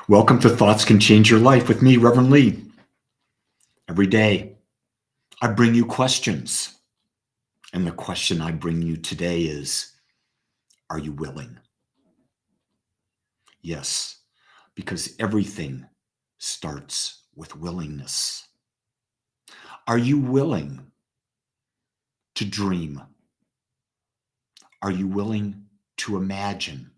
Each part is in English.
Welcome to Thoughts Can Change Your Life with me, Reverend Lee. Every day, I bring you questions. And the question I bring you today is, are you willing? Yes, because everything starts with willingness. Are you willing to dream? Are you willing to imagine?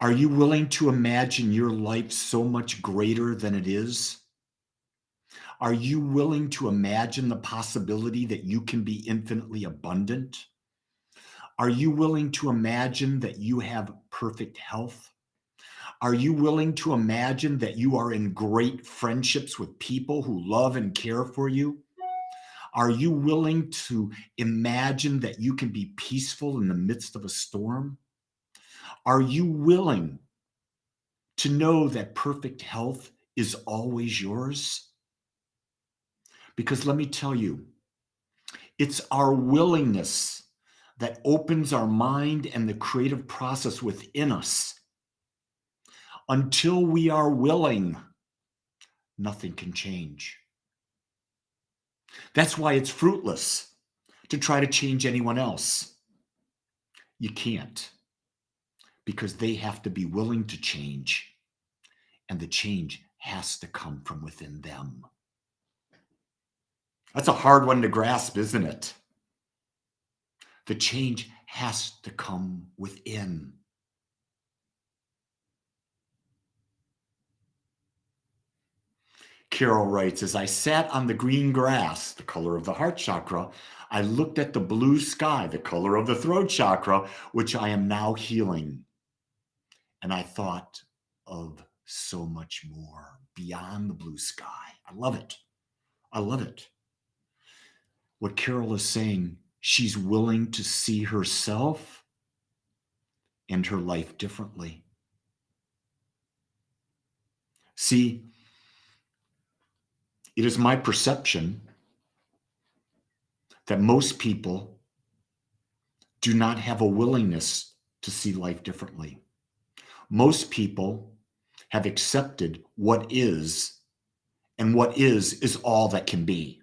Are you willing to imagine your life so much greater than it is? Are you willing to imagine the possibility that you can be infinitely abundant? Are you willing to imagine that you have perfect health? Are you willing to imagine that you are in great friendships with people who love and care for you? Are you willing to imagine that you can be peaceful in the midst of a storm? Are you willing to know that perfect health is always yours? Because let me tell you, it's our willingness that opens our mind and the creative process within us. Until we are willing, nothing can change. That's why it's fruitless to try to change anyone else. You can't, because they have to be willing to change, and the change has to come from within them. That's a hard one to grasp, isn't it? The change has to come within. Carol writes, as I sat on the green grass, the color of the heart chakra, I looked at the blue sky, the color of the throat chakra, which I am now healing. And I thought of so much more beyond the blue sky. I love it. I love it. What Carol is saying, she's willing to see herself and her life differently. See, it is my perception that most people do not have a willingness to see life differently. Most people have accepted what is, and what is all that can be.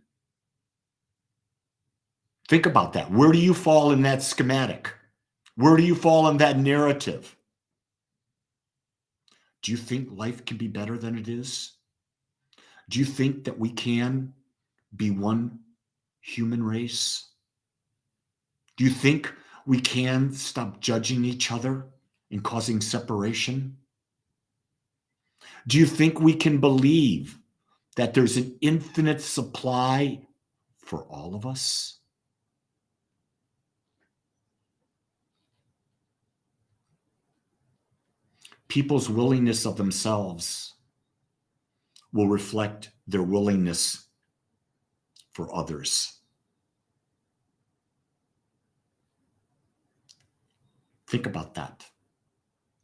Think about that. Where do you fall in that schematic? Where do you fall in that narrative? Do you think life can be better than it is? Do you think that we can be one human race? Do you think we can stop judging each other and causing separation? Do you think we can believe that there's an infinite supply for all of us? People's willingness of themselves will reflect their willingness for others. Think about that.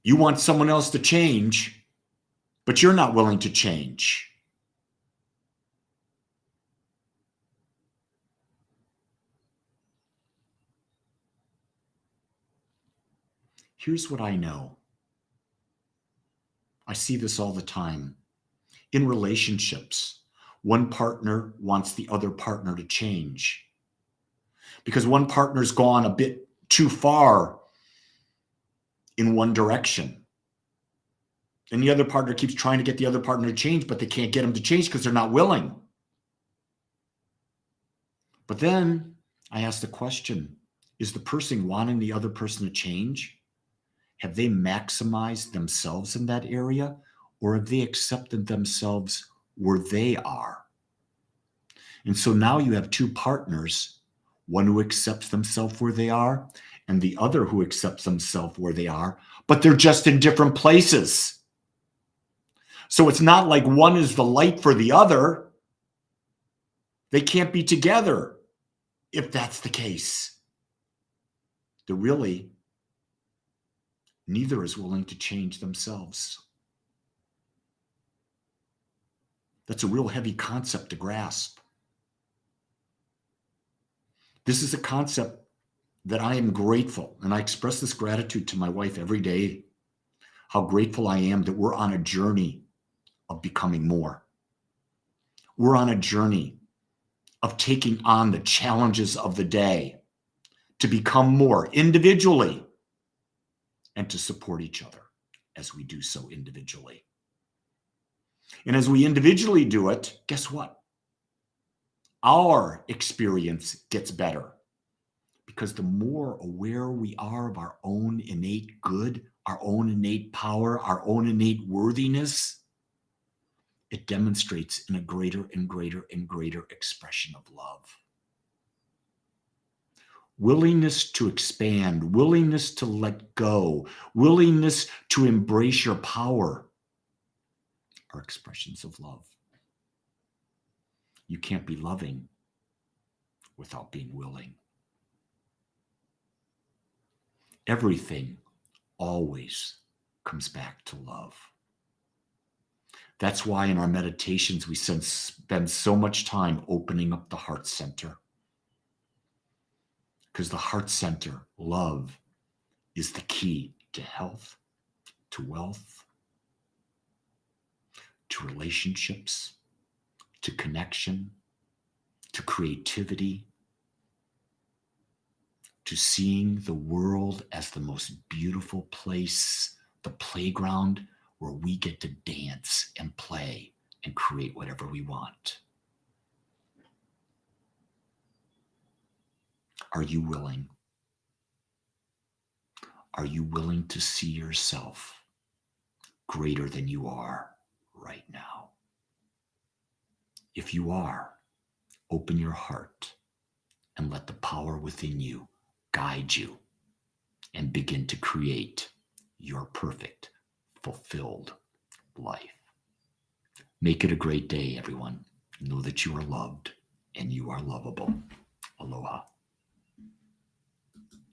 You want someone else to change, but you're not willing to change. Here's what I know. I see this all the time. In relationships, one partner wants the other partner to change because one partner's gone a bit too far in one direction. And the other partner keeps trying to get the other partner to change, but they can't get them to change because they're not willing. But then I ask the question, is the person wanting the other person to change? Have they maximized themselves in that area, or have they accepted themselves where they are? And so now you have two partners, one who accepts themselves where they are and the other who accepts themselves where they are, but they're just in different places. So it's not like one is the light for the other. They can't be together if that's the case. Neither is willing to change themselves. That's a real heavy concept to grasp. This is a concept that I am grateful, and I express this gratitude to my wife every day, how grateful I am that we're on a journey of becoming more. We're on a journey of taking on the challenges of the day to become more individually and to support each other as we do so individually. And as we individually do it, guess what? Our experience gets better because the more aware we are of our own innate good, our own innate power, our own innate worthiness, it demonstrates in a greater and greater and greater expression of love. Willingness to expand, willingness to let go, willingness to embrace your power are expressions of love. You can't be loving without being willing. Everything always comes back to love. That's why in our meditations, we spend so much time opening up the heart center. Because the heart center, love, is the key to health, to wealth, to relationships, to connection, to creativity, to seeing the world as the most beautiful place, the playground where we get to dance and play and create whatever we want. Are you willing? Are you willing to see yourself greater than you are right now? If you are, open your heart and let the power within you guide you and begin to create your perfect, fulfilled life. Make it a great day, everyone. Know that you are loved and you are lovable.